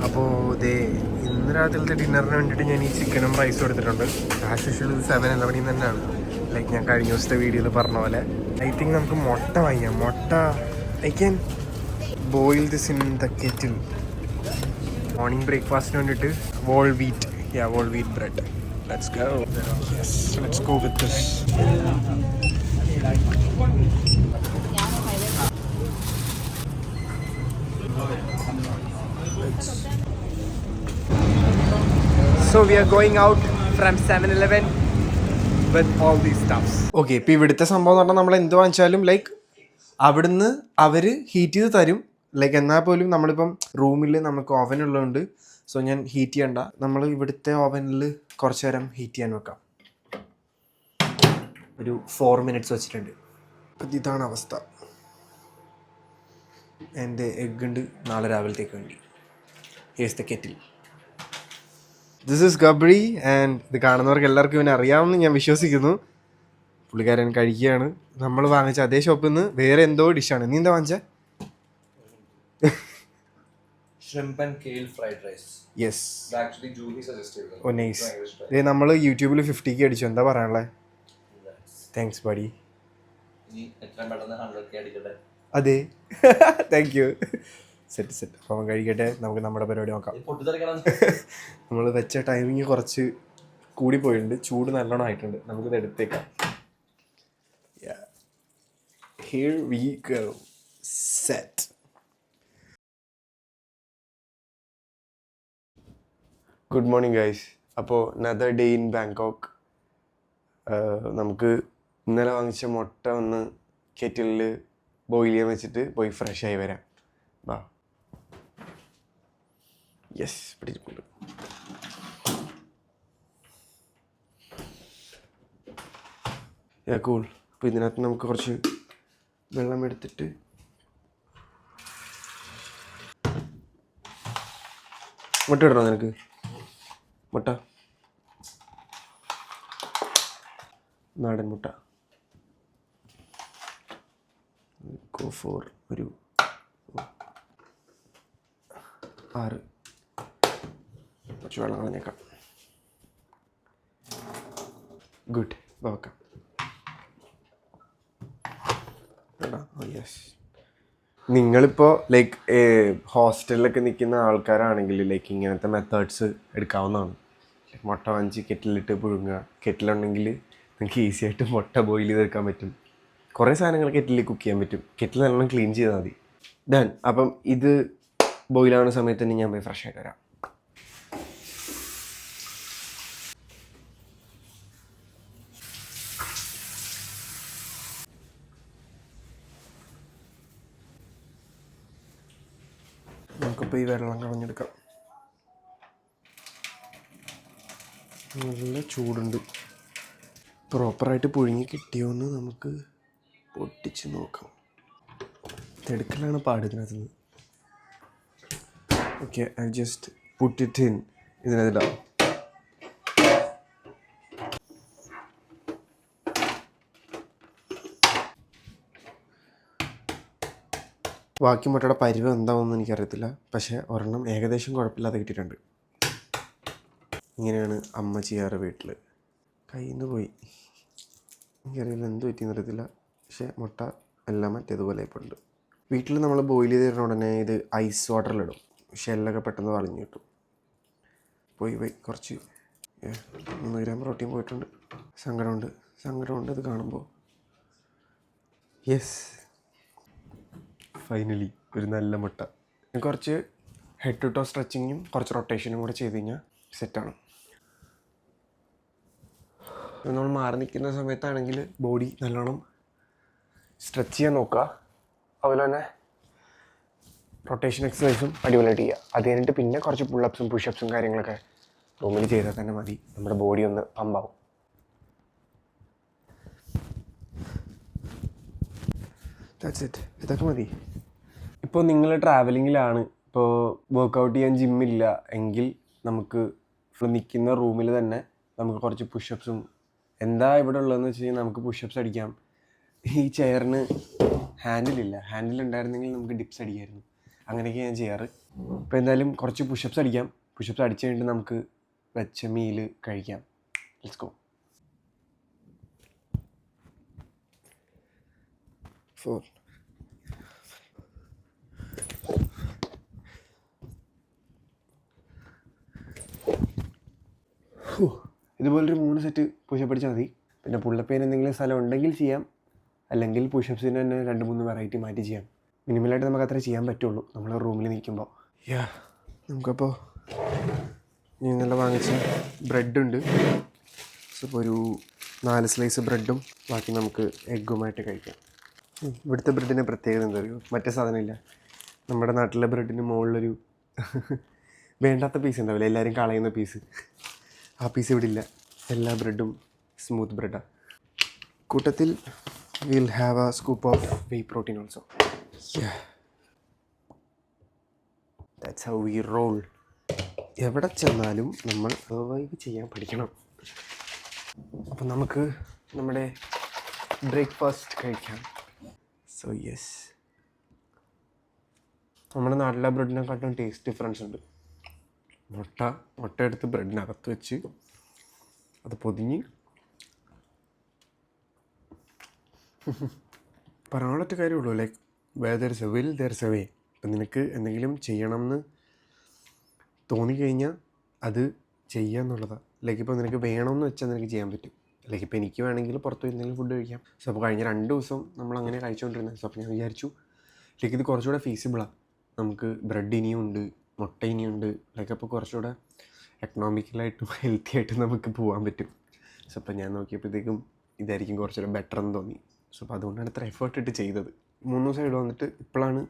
അപ്പോൾ ഇതേ ഇന്ന് രാത്രിയിലത്തെ ഡിന്നറിന് വേണ്ടിയിട്ട് ഞാൻ ഈ ചിക്കനും റൈസും എടുത്തിട്ടുണ്ട്. ആസ് യൂഷ്വൽ ഇത് 7-11 തന്നെയാണ്. ലൈക്ക് ഞാൻ കഴിഞ്ഞ ദിവസത്തെ വീഡിയോയിൽ പറഞ്ഞ പോലെ ഐ തിങ്ക് നമുക്ക് മുട്ട വാങ്ങിക്കാം. മുട്ട I can boil this in the kettle. Morning ബ്രേക്ക്ഫാസ്റ്റിന് വേണ്ടിയിട്ട് whole wheat bread. Let's go. Yes, let's go with this. So we are going out from 7-Eleven with all these stuffs. Okay, ഇപ്പോൾ ഇവിടുത്തെ സംഭവം എന്ന് പറഞ്ഞാൽ നമ്മൾ എന്ത് വാങ്ങിച്ചാലും ലൈക്ക് അവിടുന്ന് അവർ ഹീറ്റ് ചെയ്ത് തരും. ലൈക്ക് എന്നാൽ പോലും നമ്മളിപ്പം റൂമിൽ നമുക്ക് ഓവൻ ഉള്ളതുകൊണ്ട് സോ ഞാൻ ഹീറ്റ് ചെയ്യണ്ട. നമ്മൾ ഇവിടുത്തെ ഓവനിൽ കുറച്ച് നേരം ഹീറ്റ് ചെയ്യാൻ വെക്കാം. ഒരു 4 minutes വെച്ചിട്ടുണ്ട്. അപ്പം ഇതാണ് അവസ്ഥ. എൻ്റെ എഗ്ഗ് ഉണ്ട് നാളെ രാവിലത്തേക്ക് വേണ്ടി. Here's the kettle. This is Gabri and ഇത് കാണുന്നവർക്ക് എല്ലാവർക്കും ഇവനെ അറിയാമെന്ന് ഞാൻ വിശ്വസിക്കുന്നു. പുള്ളിക്കാരൻ കഴിക്കുകയാണ്. നമ്മൾ വാങ്ങിച്ച അതേ ഷോപ്പിൽ നിന്ന് വേറെ എന്തോ ഡിഷാണ്. നീ എന്താ വാങ്ങിച്ചേ? Shrimp and kale fried rice. Yes. Actually, Julie suggested it. Oh, nice. ഇത് നമ്മൾ യൂട്യൂബിൽ 50K അടിച്ചു. എന്താ പറയാനുള്ളത്? Thanks buddy. ഇനി എത്രയും പെട്ടെന്ന് 100K അടിക്കട്ടെ. അതെ, താങ്ക് യു. സെറ്റ് അപ്പം കഴിക്കട്ടെ. നമുക്ക് നമ്മുടെ പരിപാടി നോക്കാം. നമ്മൾ വെച്ച ടൈമിങ് കുറച്ച് കൂടിപ്പോയിട്ടുണ്ട്. ചൂട് നല്ലോണം ആയിട്ടുണ്ട്. നമുക്കിത് എടുത്തേക്കാം. Here we go. Set. Good morning guys. അപ്പോൾ another day in ബാങ്കോക്ക്. നമുക്ക് ഇന്നലെ വാങ്ങിച്ച മുട്ട ഒന്ന് കെറ്റിലിൽ ബോയിൽ ചെയ്യാൻ വെച്ചിട്ട് പോയി ഫ്രഷ് ആയി വരാം. വാ. യെസ്, പിടിച്ചിട്ടുണ്ട്. കൂൾ. അപ്പോൾ ഇതിനകത്ത് നമുക്ക് കുറച്ച് വെള്ളം എടുത്തിട്ട് മുട്ട ഇടണോ നിനക്ക്? മുട്ട, നാടൻ മുട്ട. ഗോ ഫോർ ഒരു 6. കുറച്ച് വെള്ളം കളഞ്ഞേക്കാം. ഗുഡ്, നോക്കാം. യെസ്. നിങ്ങളിപ്പോൾ ലൈക്ക് ഹോസ്റ്റലിലൊക്കെ നിൽക്കുന്ന ആൾക്കാരാണെങ്കിൽ ലൈക്ക് ഇങ്ങനത്തെ മെത്തേഡ്സ് എടുക്കാവുന്നതാണ്. മുട്ട വാങ്ങിച്ച് കെറ്റിലിട്ട് പുഴുങ്ങുക. കെറ്റിലുണ്ടെങ്കിൽ നിങ്ങൾക്ക് ഈസി ആയിട്ട് മുട്ട ബോയിൽ ചെയ്തെടുക്കാൻ പറ്റും. കുറേ സാധനങ്ങൾ കെറ്റിലിൽ കുക്ക് ചെയ്യാൻ പറ്റും. കെറ്റിൽ നല്ലോണം ക്ലീൻ ചെയ്താൽ മതി. ഡൺ. അപ്പം ഇത് ബോയിലാവുന്ന സമയത്ത് തന്നെ ഞാൻ പോയി ഫ്രഷ് ആയിട്ട് വരാം. നമുക്കിപ്പോൾ ഈ വെള്ളം കളഞ്ഞെടുക്കാം. നല്ല ചൂടുണ്ട്. പ്രോപ്പറായിട്ട് പുഴുങ്ങി കിട്ടിയോന്ന് നമുക്ക് പൊട്ടിച്ച് നോക്കാം. തെടുക്കലാണ് പാട് ഇതിനകത്ത് നിന്ന്. Okay, I just put it in. ഇതിനകത്തിടാം. ബാക്കി മുട്ടയുടെ പരിവ് എന്താവുമെന്ന് എനിക്കറിയത്തില്ല. പക്ഷേ ഒരെണ്ണം ഏകദേശം കുഴപ്പമില്ലാതെ കിട്ടിയിട്ടുണ്ട്. ഇങ്ങനെയാണ് അമ്മ ചെയ്യാറ് വീട്ടിൽ. കയ്യിൽ നിന്ന് പോയി. എനിക്കറിയില്ല എന്ത് പറ്റിയെന്ന് അറിയത്തില്ല. പക്ഷേ മുട്ട എല്ലാം മറ്റേതുപോലെ ഇപ്പോൾ ഉണ്ട്. വീട്ടിൽ നമ്മൾ ബോയിൽ ചെയ്ത് തരുന്ന ഉടനെ ഇത് ഐസ് വാട്ടറിലിടും. ഷെല്ലൊക്കെ പെട്ടെന്ന് വളഞ്ഞു കിട്ടും. പോയി കുറച്ച് 100 ഗ്രാം പ്രോട്ടീൻ പോയിട്ടുണ്ട്. സങ്കടമുണ്ട് ഇത് കാണുമ്പോൾ. യെസ്, ഫൈനലി ഒരു നല്ല മുട്ട. കുറച്ച് ഹെഡ് ടു ടോ സ്ട്രെച്ചിങ്ങും കുറച്ച് റൊട്ടേഷനും കൂടെ ചെയ്ത് കഴിഞ്ഞാൽ സെറ്റാണ്. നമ്മൾ മാറി നിൽക്കുന്ന സമയത്താണെങ്കിൽ ബോഡി നല്ലോണം സ്ട്രെച്ച് ചെയ്യാൻ നോക്കുക. അതുപോലെ തന്നെ റൊട്ടേഷൻ എക്സസൈസും അടിപൊളിയായിട്ട് ചെയ്യുക. അത് കഴിഞ്ഞിട്ട് പിന്നെ കുറച്ച് പുള്ളപ്സും പുഷപ്സും കാര്യങ്ങളൊക്കെ റൂമിൽ ചെയ്താൽ തന്നെ മതി. നമ്മുടെ ബോഡി ഒന്ന് പമ്പാവും. That's it. ഇതൊക്കെ മതി. ഇപ്പോൾ നിങ്ങൾ ട്രാവലിങ്ങിലാണ്, ഇപ്പോൾ വർക്കൗട്ട് ചെയ്യാൻ ജിമ്മില്ല എങ്കിൽ നമുക്ക് നിൽക്കുന്ന റൂമിൽ തന്നെ നമുക്ക് കുറച്ച് പുഷപ്സും എന്താ ഇവിടെ ഉള്ളതെന്ന് വെച്ച് കഴിഞ്ഞാൽ നമുക്ക് പുഷപ്സ് അടിക്കാം. ഈ ചെയറിന് ഹാൻഡിലില്ല. ഹാൻഡിൽ ഉണ്ടായിരുന്നെങ്കിൽ നമുക്ക് ഡിപ്സ് അടിക്കായിരുന്നു. അങ്ങനെയൊക്കെ ഞാൻ ചെയ്യാറ്. അപ്പോൾ എന്തായാലും കുറച്ച് പുഷപ്സ് അടിക്കാം. പുഷപ്സ് അടിച്ച് കഴിഞ്ഞിട്ട് നമുക്ക് വെച്ച മീൽ കഴിക്കാം. Let's go. 4. ഇതുപോലൊരു 3 സെറ്റ് പുഷപ്പ് അടിച്ചാൽ മതി. പിന്നെ പുള്ളപ്പേന് എന്തെങ്കിലും സ്ഥലം ഉണ്ടെങ്കിൽ ചെയ്യാം, അല്ലെങ്കിൽ പുഷപ്സിന് തന്നെ 2-3 വെറൈറ്റി മാറ്റി ചെയ്യാം. മിനിമലായിട്ട് നമുക്ക് അത്ര ചെയ്യാൻ പറ്റുള്ളൂ നമ്മൾ റൂമിൽ നിൽക്കുമ്പോൾ. നമുക്കപ്പോൾ ഇന്നലെ വാങ്ങിച്ച ബ്രെഡുണ്ട്. അപ്പോൾ ഒരു 4 സ്ലൈസ് ബ്രെഡും ബാക്കി നമുക്ക് എഗ്ഗുമായിട്ട് കഴിക്കാം. ഇവിടുത്തെ ബ്രെഡിന് പ്രത്യേകത എന്താ പറയുക, മറ്റേ സാധനമില്ല. നമ്മുടെ നാട്ടിലെ ബ്രെഡിന് മുകളിലൊരു വേണ്ടാത്ത പീസ് ഉണ്ടാവില്ല, എല്ലാവരും കളയുന്ന പീസ്. ആ പീസ് ഇവിടെ ഇല്ല. എല്ലാ ബ്രെഡും സ്മൂത്ത് ബ്രെഡാണ്. കൂട്ടത്തിൽ will have a scoop of whey protein also. That's how we roll. എവിടെ ചെന്നാലും നമ്മൾ സർവൈവ് ചെയ്യാൻ പഠിക്കണം. അപ്പം നമുക്ക് നമ്മുടെ ബ്രേക്ക്ഫാസ്റ്റ് കഴിക്കാം. സോ യെസ്, നമ്മുടെ നാട്ടിലെ ബ്രെഡിനെക്കാട്ടും ടേസ്റ്റ് ഡിഫറൻസ് ഉണ്ട്. മുട്ട എടുത്ത് ബ്രെഡിനകത്ത് വെച്ച് അത് പൊതിഞ്ഞ് പറയാനൊറ്റ കാര്യമുള്ളൂ. Like where there is a will there is a way. ഇപ്പം നിനക്ക് എന്തെങ്കിലും ചെയ്യണം എന്ന് തോന്നിക്കഴിഞ്ഞാൽ അത് ചെയ്യുക എന്നുള്ളതാണ്. ലൈക്ക് ഇപ്പോൾ നിനക്ക് വേണമെന്ന് വെച്ചാൽ നിനക്ക് ചെയ്യാൻ പറ്റും. ലൈക്ക് ഇപ്പോൾ എനിക്ക് വേണമെങ്കിൽ പുറത്ത് പോയി എന്തെങ്കിലും ഫുഡ് കഴിക്കാം. സോ അപ്പോൾ കഴിഞ്ഞ 2 ദിവസം നമ്മളങ്ങനെ കഴിച്ചുകൊണ്ടിരുന്നത്. സോ അപ്പോൾ ഞാൻ വിചാരിച്ചു ലൈക്ക് ഇത് കുറച്ചുകൂടെ ഫീസിബിളാണ്. നമുക്ക് ബ്രെഡ് ഇനിയും ഉണ്ട്, മുട്ട ഇനിയുണ്ട്. ലൈക്ക് അപ്പോൾ കുറച്ചുകൂടെ എക്കണോമിക്കലായിട്ടും ഹെൽത്തി ആയിട്ടും നമുക്ക് പോകാൻ പറ്റും. സോ അപ്പോൾ ഞാൻ നോക്കിയപ്പോഴത്തേക്കും ഇതായിരിക്കും കുറച്ചുകൂടെ ബെറ്റർ എന്ന് തോന്നി. സോ അപ്പോൾ അതുകൊണ്ടാണ് ഇത്ര എഫേർട്ട് ഇട്ട് ചെയ്തത്. 3 ദിവസം ഇവിടെ വന്നിട്ട് ഇപ്പോഴാണ്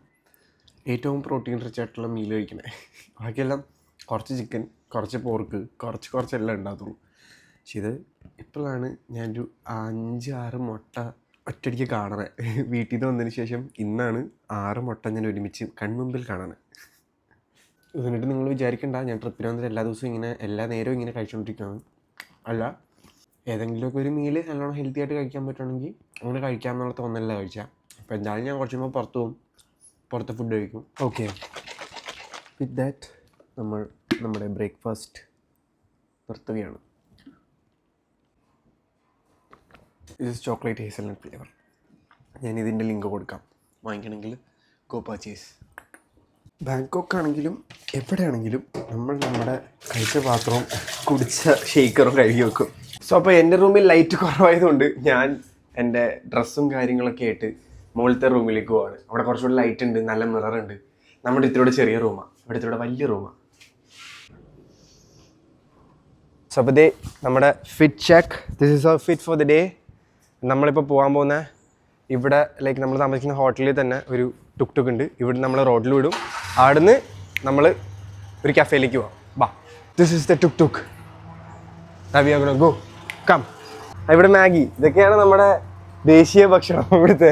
ഏറ്റവും പ്രോട്ടീൻ റിച്ച് ആയിട്ടുള്ള മീൽ കഴിക്കണേ. ബാക്കിയെല്ലാം കുറച്ച് ചിക്കൻ, കുറച്ച് പോർക്ക്, കുറച്ചെല്ലാം ഉണ്ടാകത്തുള്ളൂ. പക്ഷെ ഇത് ഇപ്പോഴാണ് ഞാനൊരു 5-6 മുട്ട ഒറ്റയടിക്ക് കാണണേ. വീട്ടിൽ നിന്ന് വന്നതിന് ശേഷം ഇന്നാണ് 6 മുട്ട ഞാൻ ഒരുമിച്ച് കൺമുമ്പിൽ കാണണേ. എന്നിട്ട് നിങ്ങൾ വിചാരിക്കണ്ട ഞാൻ ട്രിപ്പിന് വന്നിട്ട് എല്ലാ ദിവസവും ഇങ്ങനെ എല്ലാ നേരവും ഇങ്ങനെ കഴിച്ചുകൊണ്ടിരിക്കുകയാണ്. അല്ല, ഏതെങ്കിലുമൊക്കെ ഒരു മീൽ നല്ലോണം ഹെൽത്തി ആയിട്ട് കഴിക്കാൻ പറ്റുകയാണെങ്കിൽ അങ്ങനെ കഴിക്കാമെന്നുള്ള തോന്നലല്ല കഴിച്ചാൽ. അപ്പോൾ എന്തായാലും ഞാൻ കുറച്ച് മുമ്പ് പുറത്ത് ഫുഡ് കഴിക്കും. ഓക്കെ, വിത്ത് ദാറ്റ് നമ്മൾ നമ്മുടെ ബ്രേക്ക്ഫാസ്റ്റ് നിർത്തുകയാണ്. ഇത് ചോക്ലേറ്റ് ഹേസൽനട്ട് ഫ്ലേവർ. ഞാൻ ഇതിൻ്റെ ലിങ്ക് കൊടുക്കാം, വാങ്ങിക്കണമെങ്കിൽ ഗോ പർച്ചേസ്. ബാങ്കോക്ക് ആണെങ്കിലും എവിടെയാണെങ്കിലും നമ്മൾ നമ്മുടെ കഴിച്ച പാത്രവും കുടിച്ച ഷേക്കറും കഴുകി വെക്കും. സോ അപ്പോൾ എൻ്റെ റൂമിൽ ലൈറ്റ് കുറവായതുകൊണ്ട് ഞാൻ എൻ്റെ ഡ്രസ്സും കാര്യങ്ങളൊക്കെ ആയിട്ട് മുകളിലത്തെ റൂമിലേക്ക് പോവാണ്. അവിടെ കുറച്ചുകൂടി ലൈറ്റ് ഉണ്ട്, നല്ല മിററുണ്ട്. നമ്മുടെ ഇത്തിലൂടെ ചെറിയ റൂമാണ്, ഇവിടെ ഇത്തിലൂടെ വലിയ റൂമാണ്. സോ അപ്പോൾ ദേ നമ്മുടെ fit check. This is our fit for the day. നമ്മളിപ്പോൾ പോകാൻ പോകുന്ന ഇവിടെ ലൈക്ക് നമ്മൾ താമസിക്കുന്ന ഹോട്ടലിൽ തന്നെ ഒരു ടുക് ഉണ്ട്. ഇവിടെ നമ്മൾ റോഡിൽ വിടും. അവിടുന്ന് നമ്മൾ ഒരു കഫേയിലേക്ക് പോവാം. ബാ, this is the tuk. Go come. ഇവിടെ മാഗി, ഇതൊക്കെയാണ് നമ്മുടെ ദേശീയ ഭക്ഷണം ഇവിടുത്തെ.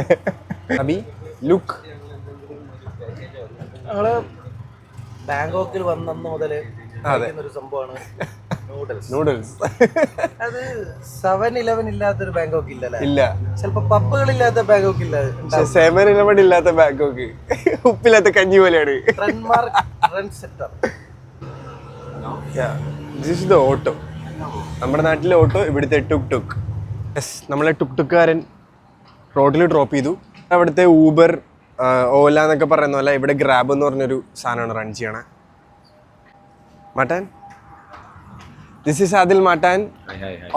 അബി ലുക്ക്. ഞങ്ങള് ബാങ്കോക്കിൽ വന്ന മുതൽ ഒരു സംഭവമാണ് നൂഡിൽസ്. അത് 7-11 ഇല്ലാത്തൊരു ബാങ്കോക്ക് ഇല്ലല്ലേ? ഇല്ല. ചിലപ്പോ പബ്ബുകളില്ലാത്ത ബാങ്കോക്ക് ഇല്ല. 7-11 ഇല്ലാത്ത ബാങ്കോക്ക് ഉപ്പില്ലാത്ത കഞ്ഞി പോലെയാണ്. ഓട്ടോ, നമ്മുടെ നാട്ടിലെ ഓട്ടോ, ഇവിടുത്തെ ടുക്. യെസ്, നമ്മളെ ടുക്കാരൻ റോഡിൽ ഡ്രോപ്പ് ചെയ്തു. അവിടുത്തെ ഊബർ, ഓല എന്നൊക്കെ പറയുന്ന പോലെ ഇവിടെ ഗ്രാബ് എന്ന് പറഞ്ഞൊരു സാധനമാണ് റൺ ചെയ്യണേ. Matan, this is Adil Matan,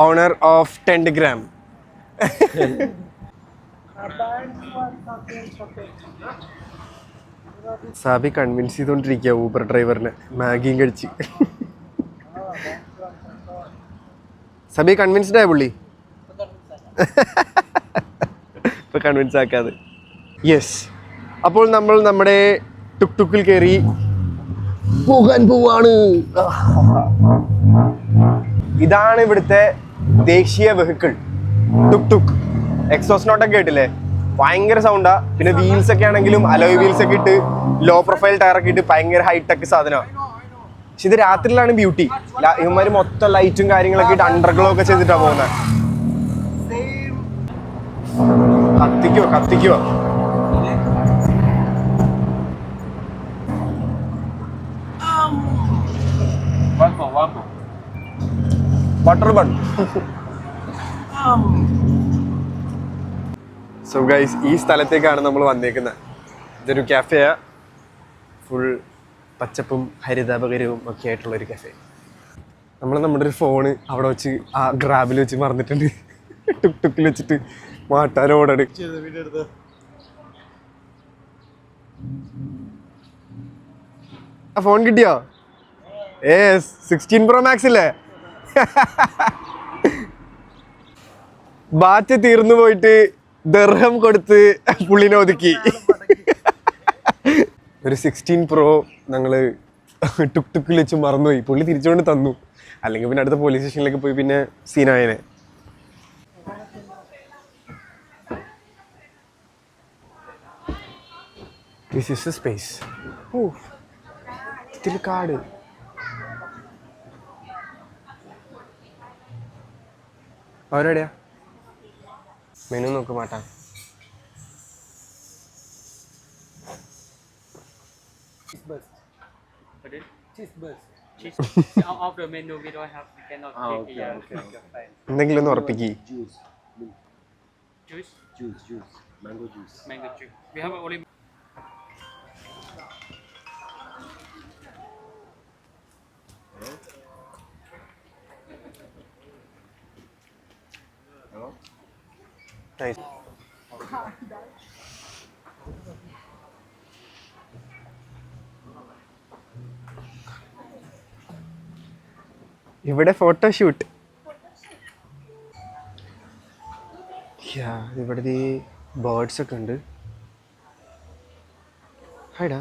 owner of Tendigram. സാബി കൺവിൻസ് ചെയ്തോണ്ടിരിക്കുക ഊബർ ഡ്രൈവറിനെ മാഗിയും കഴിച്ച്. സാബി കൺവിൻസ്ഡ് ആയ പുള്ളി ഇപ്പൊ കൺവിൻസ് ആക്കാതെ. യെസ്, അപ്പോൾ നമ്മൾ നമ്മുടെ ടുക്കിൽ കയറി പോകാൻ പോവാണ്. ഇതാണ് ഇവിടുത്തെ ദേശീയ വെഹിക്കിൾ ടുക്. എക്സോസ് നോട്ടൊക്കെ കേട്ടില്ലേ, ഭയങ്കര സൗണ്ടാ. പിന്നെ വീൽസ് ഒക്കെ ആണെങ്കിലും അലോയ് വീൽസ് ഒക്കെ ഇട്ട് ലോ പ്രൊഫൈൽ ടയറൊക്കെ ഇട്ട് ഭയങ്കര ഹൈടെക് സാധനമാണ്. പക്ഷെ ഇത് രാത്രിയിലാണ് ബ്യൂട്ടി. ഇവന്മാര് മൊത്തം ലൈറ്റും കാര്യങ്ങളൊക്കെ ഇട്ട് അണ്ടർഗ്ലോ ഒക്കെ ചെയ്തിട്ടാ പോകുന്നത്. കത്തിക്കോ ബട്ടർ ബൺ. സോ ഗൈസ്, ഈ സ്ഥലത്തേക്കാണ് നമ്മൾ വന്നേക്കുന്നത്. ഇതൊരു കാഫെയാ, ഫുൾ പച്ചപ്പും ഹരിതാപകരവും ഒക്കെ ആയിട്ടുള്ളൊരു കഫേ. നമ്മൾ നമ്മുടെ ഒരു ഫോണ് അവിടെ വെച്ച് ആ ഗ്രാബിൽ വെച്ച് മറന്നിട്ടുണ്ട്. ടുക് ടുക്കിൽ വെച്ചിട്ട് മാട്ടാനോടാണ്. ആ ഫോൺ കിട്ടിയോ? 16 Pro Max ഇല്ലേ? ബാറ്റ് തീർന്നു പോയിട്ട് ദർഹം കൊടുത്ത് പുള്ളിനെ ഒതുക്കി. ഒരു 16 Pro ഞങ്ങള് ടുക് ടുക്കിൽ വെച്ച് മറന്നുപോയി. പുള്ളി തിരിച്ചുകൊണ്ട് തന്നു. അല്ലെങ്കിൽ പിന്നെ അടുത്ത പോലീസ് സ്റ്റേഷനിലേക്ക് പോയി പിന്നെ സീനായനെ. This is the space. Oh, still card. അവരെവിടെയാ? മെനു നോക്ക് മാട്ടാ. Out of the menu, we don't have, we cannot take here. Okay. എന്തെങ്കിലും ഒന്ന് ഉറപ്പിക്കി. Juice? Mango juice. Mango juice. We have only. Nice. ഇവിടെ ഫോട്ടോഷൂട്ട്. ഇവിടെ ബേർഡ്സ് ഒക്കെ ഉണ്ട്. ഹൈഡാ.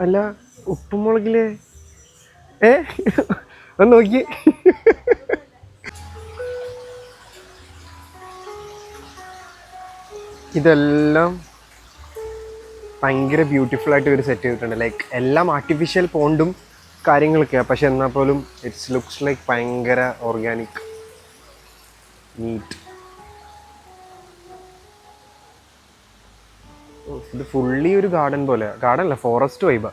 അല്ല, ഉപ്പുമുളകിലെ ഒന്ന് നോക്കി. ഇതെല്ലാം ഭയങ്കര ബ്യൂട്ടിഫുൾ ആയിട്ട് ഇവർ സെറ്റ് ചെയ്തിട്ടുണ്ട്. ലൈക്ക് എല്ലാം ആർട്ടിഫിഷ്യൽ പോണ്ടും കാര്യങ്ങളൊക്കെയാണ്, പക്ഷെ എന്നാൽ പോലും ഇറ്റ്സ് ലുക്സ് ലൈക്ക് ഭയങ്കര ഓർഗാനിക്, നീറ്റ്. ഇത് ഫുള്ളി ഒരു ഗാർഡൻ പോലെ, ഗാർഡൻ അല്ല, ഫോറസ്റ്റ് വൈബാ.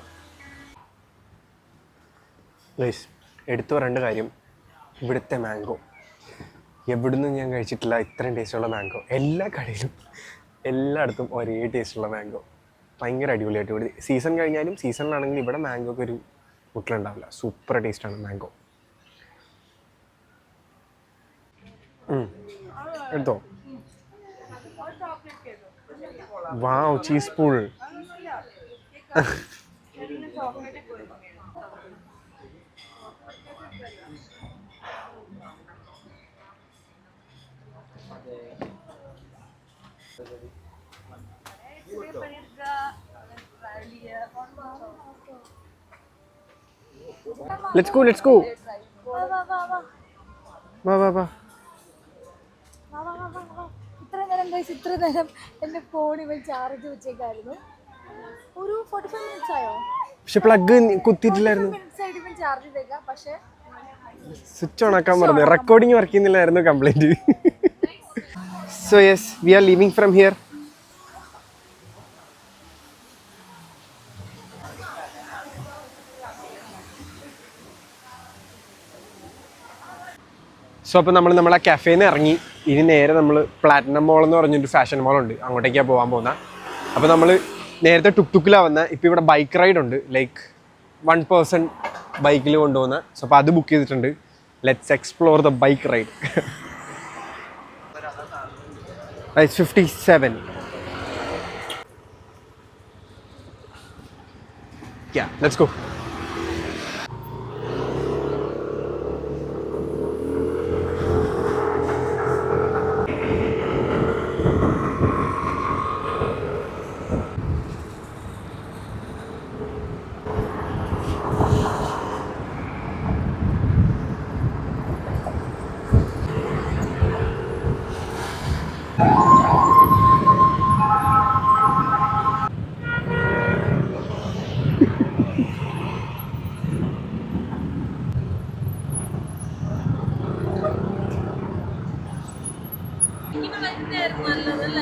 ഗൈസ്, എടുത്തു പറയേണ്ട കാര്യം ഇവിടുത്തെ മാംഗോ. എവിടുന്നും ഞാൻ കഴിച്ചിട്ടില്ല ഇത്രയും ടേസ്റ്റുള്ള മാംഗോ. എല്ലാ കടയിലും എല്ലായിടത്തും ഒരേ ടേസ്റ്റുള്ള മാംഗോ. ഭയങ്കര അടിപൊളിയായിട്ട് ഇവിടെ സീസൺ കഴിഞ്ഞാലും സീസണിലാണെങ്കിലും ഇവിടെ മാംഗോക്ക് ഒരു മുട്ടിലുണ്ടാവില്ല. സൂപ്പർ ടേസ്റ്റാണ് മാംഗോ. എടുത്തോ. വാവ്, ചീസ് പൂൾ. Let's go. വാ. ഇത്ര നേരം എൻ്റെ ഫോൺ ഇവൻ ചാർജ് വെച്ചേക്കായിരുന്നു. ഒരു 45 minutes ആയോ? പക്ഷെ പ്ലഗ് കുത്തിയിട്ടില്ലായിരുന്നു. ഇവൻ ചാർജ് ചെയ്തേക്കാം, പക്ഷേ സ്വിച്ച് ഓൺ ആക്കാൻ പറഞ്ഞു. റെക്കോർഡിങ് വർക്ക് ചെയ്യുന്നില്ലായിരുന്നു, complaint. So yes, we are leaving from here. So അപ്പോൾ നമ്മൾ ആ കഫേയിൽ നിന്ന് ഇറങ്ങി. ഇനി നേരെ നമ്മൾ പ്ലാറ്റിനം മോൾ എന്ന് പറഞ്ഞൊരു ഫാഷൻ മോളുണ്ട്, അങ്ങോട്ടേക്കാണ് പോകാൻ പോകുന്നത്. അപ്പോൾ നമ്മൾ നേരത്തെ ടുക്ടുക്കിലാണ് വന്നത്. ഇപ്പോൾ ഇവിടെ ബൈക്ക് റൈഡ് ഉണ്ട്, ലൈക്ക് 1 person ബൈക്കിൽ കൊണ്ടുപോകുന്ന. സോ അപ്പോൾ അത് ബുക്ക് ചെയ്തിട്ടുണ്ട്. Let's explore the bike ride. It's 57. Yeah, let's go.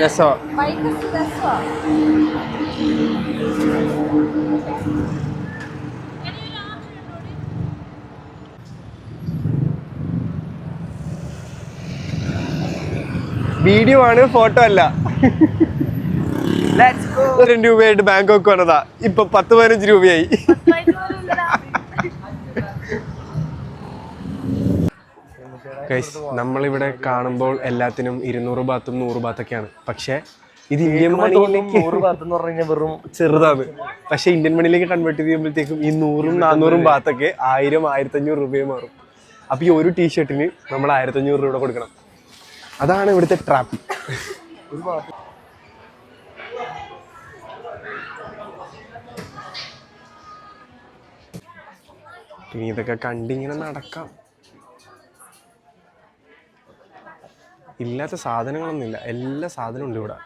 രസോ വീഡിയോ ആണ്, ഫോട്ടോ അല്ല. 2 രൂപയായിട്ട് ബാങ്കോക്ക് വന്നതാ, ഇപ്പൊ 10-15 രൂപയായി. നമ്മളിവിടെ കാണുമ്പോൾ എല്ലാത്തിനും 200 ബാത്തും 100 ബാത്തൊക്കെയാണ്. പക്ഷെ ഇത് ഇന്ത്യൻ മണിയിലേക്ക് 100 ബാത്ത് എന്ന് പറഞ്ഞു കഴിഞ്ഞാൽ വെറും ചെറുതാണ്. പക്ഷെ ഇന്ത്യൻ മണിയിലേക്ക് കൺവേർട്ട് ചെയ്യുമ്പോഴത്തേക്കും ഈ 100-400 ബാത്തൊക്കെ 1000-1500 രൂപയും മാറും. അപ്പൊ ഈ ഒരു ടീഷർട്ടിന് നമ്മൾ 1500 രൂപ കൊടുക്കണം. അതാണ് ഇവിടുത്തെ ട്രാപ്പ്. പിന്നെ ഇതൊക്കെ കണ്ടിങ്ങനെ നടക്കാം. ഇല്ലാത്ത സാധനങ്ങളൊന്നുമില്ല, എല്ലാ സാധനവും ഉണ്ട് ഇവിടെ.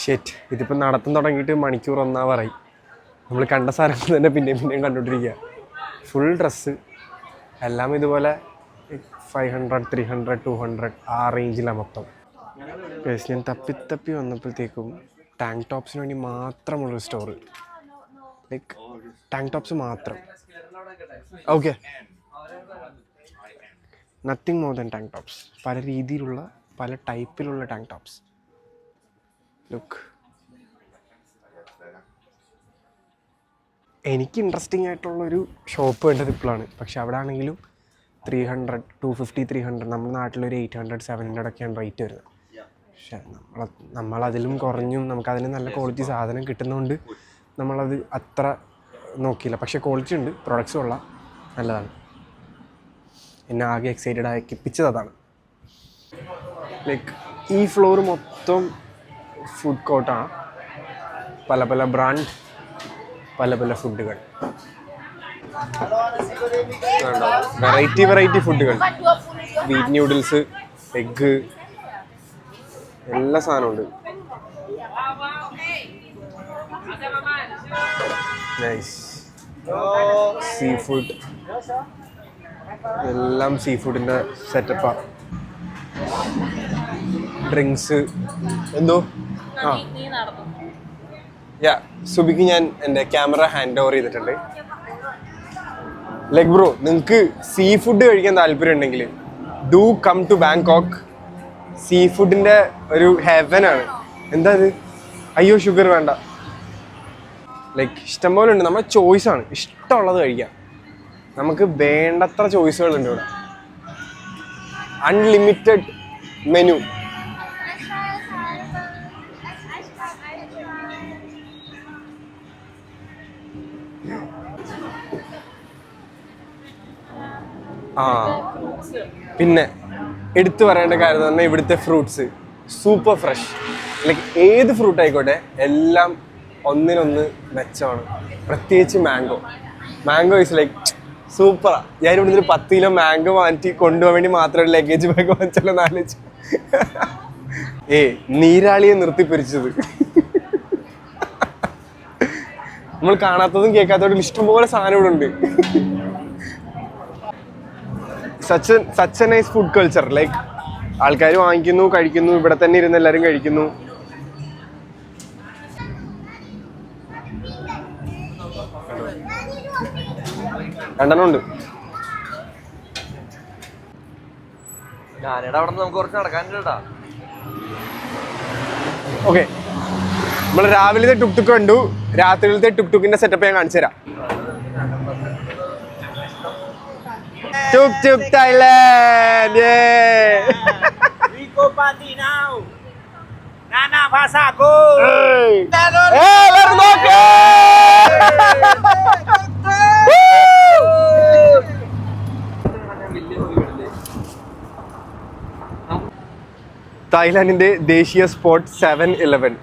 ഷെറ്റ്, ഇതിപ്പോൾ നടത്തം തുടങ്ങിയിട്ട് മണിക്കൂർ 1 hour-ആയി. നമ്മൾ കണ്ട സാധനങ്ങൾ തന്നെ പിന്നെയും കണ്ടുകൊണ്ടിരിക്കുക. ഫുൾ ഡ്രസ്സ് എല്ലാം ഇതുപോലെ 500, 300, 200 ആ റേഞ്ചിലാണ് മൊത്തം. ഞാൻ തപ്പി വന്നപ്പോഴത്തേക്കും ടാങ്ക് ടോപ്സിന് വേണ്ടി മാത്രമുള്ളൊരു സ്റ്റോറ്. ലൈക്ക് ടാങ്ക് ടോപ്സ് മാത്രം. Okay, nothing more than tank tops. പല രീതിയിലുള്ള, പല ടൈപ്പിലുള്ള ടാങ്ക് ടോപ്സ്. ലുക്ക്, എനിക്ക് ഇൻട്രസ്റ്റിംഗ് ആയിട്ടുള്ളൊരു ഷോപ്പ് വേണ്ടത് ഇപ്പോഴാണ്. പക്ഷെ അവിടെ ആണെങ്കിലും 300, 250, 300. നമ്മുടെ നാട്ടിലൊരു 800, 700 ഒക്കെയാണ് റേറ്റ് വരുന്നത്. പക്ഷെ നമ്മളതിലും കുറഞ്ഞും നമുക്കതിന് നല്ല ക്വാളിറ്റി സാധനം കിട്ടുന്നതുകൊണ്ട് നമ്മളത് അത്ര നോക്കിയില്ല. പക്ഷേ ക്വാളിറ്റി ഉണ്ട്, പ്രൊഡക്ട്സും ഉള്ള നല്ലതാണ്. എന്നെ ആകെ എക്സൈറ്റഡ് ആക്കിപ്പിച്ചത് അതാണ്. ലൈക്ക് ഈ ഫ്ലോർ മൊത്തം ഫുഡ് കോർട്ടാണ്. പല പല ബ്രാൻഡ്, പല പല ഫുഡുകൾ, വെറൈറ്റി ഫുഡുകൾ. വീറ്റ് ന്യൂഡിൽസ്, എഗ്ഗ്, എല്ലാ സാധനമുണ്ട്. നൈസ്. സീ ഫുഡ്, എല്ലാം സീ ഫുഡിൻ്റെ സെറ്റപ്പാണ്. ഡ്രിങ്ക്സ്. എന്തോ സുബിക്ക് ഞാൻ എൻ്റെ ക്യാമറ ഹാൻഡ് ഓവർ ചെയ്തിട്ടുണ്ട്. ലൈക്ക് ബ്രോ, നിങ്ങൾക്ക് സീ ഫുഡ് കഴിക്കാൻ താല്പര്യം ഉണ്ടെങ്കിൽ ഡു കം ടു ബാങ്കോക്ക്. സീ ഫുഡിൻ്റെ ഒരു ഹെവനാണ്. എന്താ ഇത്? അയ്യോ, ഷുഗർ വേണ്ട. ലൈക്ക് ഇഷ്ടംപോലെ ഉണ്ട്. നമ്മുടെ ചോയ്സാണ്, ഇഷ്ടമുള്ളത് കഴിക്കാം. നമുക്ക് വേണ്ടത്ര ചോയ്സുകളുണ്ട് ഇവിടെ. Unlimited menu. പിന്നെ എടുത്തു പറയേണ്ട കാര്യം എന്ന് പറഞ്ഞാൽ ഇവിടുത്തെ ഫ്രൂട്ട്സ് സൂപ്പർ ഫ്രഷ്. ലൈക്ക് ഏത് ഫ്രൂട്ട് ആയിക്കോട്ടെ എല്ലാം ഒന്നിനൊന്ന് മെച്ചമാണ്. പ്രത്യേകിച്ച് മാംഗോ ഈസ് ലൈക്ക് സൂപ്പറാ. ഞാൻ ഇവിടെ നിന്ന് 10 കിലോ മാംഗോ മാറ്റി കൊണ്ടുപോകാൻ വേണ്ടി മാത്രം ലഗേജ് ബാഗ് വാങ്ങിച്ചല്ലോ എന്നാലോചിച്ചു. നീരാളിയെ നിർത്തിപ്പിരിച്ചത്. നമ്മൾ കാണാത്തതും കേൾക്കാത്തതും ഇഷ്ടംപോലെ സാധനം ഇവിടെ ഉണ്ട്. Such A nice food culture. Like ആൾക്കാർ വാങ്ങിക്കുന്നു, കഴിക്കുന്നു, ഇവിടെ തന്നെ ഇരുന്ന് എല്ലാവരും കഴിക്കുന്നു. രണ്ടെണ്ണമുണ്ട്. ഞാനിവിടെ അവിടെ നമുക്ക് കുറച്ച് നടക്കാനുണ്ടാ. ഓക്കെ, നമ്മൾ രാവിലത്തെ ടുക്ടുക്ക് കണ്ടു. രാത്രിയിലത്തെ ടുക്ടുക്കിന്റെ സെറ്റപ്പ് ഞാൻ കാണിച്ചു തരാം. Tuk tuk Thailand. Yeah. We go party now. Nana Pasako. Hey, let's go. തായ്ലാൻഡിന്റെ ദേശീയ സ്പോട്ട് 7-Eleven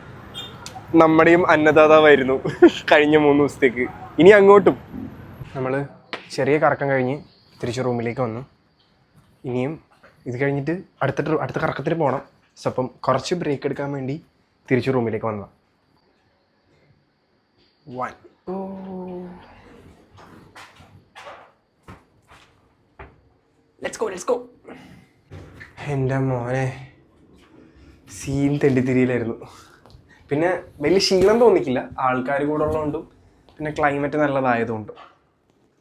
നമ്മുടെയും അന്നദാതാവായിരുന്നു കഴിഞ്ഞ 3 ദിവസത്തേക്ക്. ഇനി അങ്ങോട്ടും നമ്മൾ ചെറിയ കറക്കം കഴിഞ്ഞ് തിരിച്ച് റൂമിലേക്ക് വന്നു. ഇനിയും ഇത് കഴിഞ്ഞിട്ട് അടുത്ത കറക്കത്തിന് പോകണം. സോ അപ്പം കുറച്ച് ബ്രേക്ക് എടുക്കാൻ വേണ്ടി തിരിച്ച് റൂമിലേക്ക് വന്നതാണ്. Let's go. എൻ്റെ മോനെ, സീൻ തെണ്ടിത്തിരിയിലായിരുന്നു. പിന്നെ വലിയ ക്ഷീണം തോന്നിക്കില്ല, ആൾക്കാർ കൂടെ ഉള്ളതുകൊണ്ടും പിന്നെ ക്ലൈമറ്റ് നല്ലതായതുകൊണ്ടും.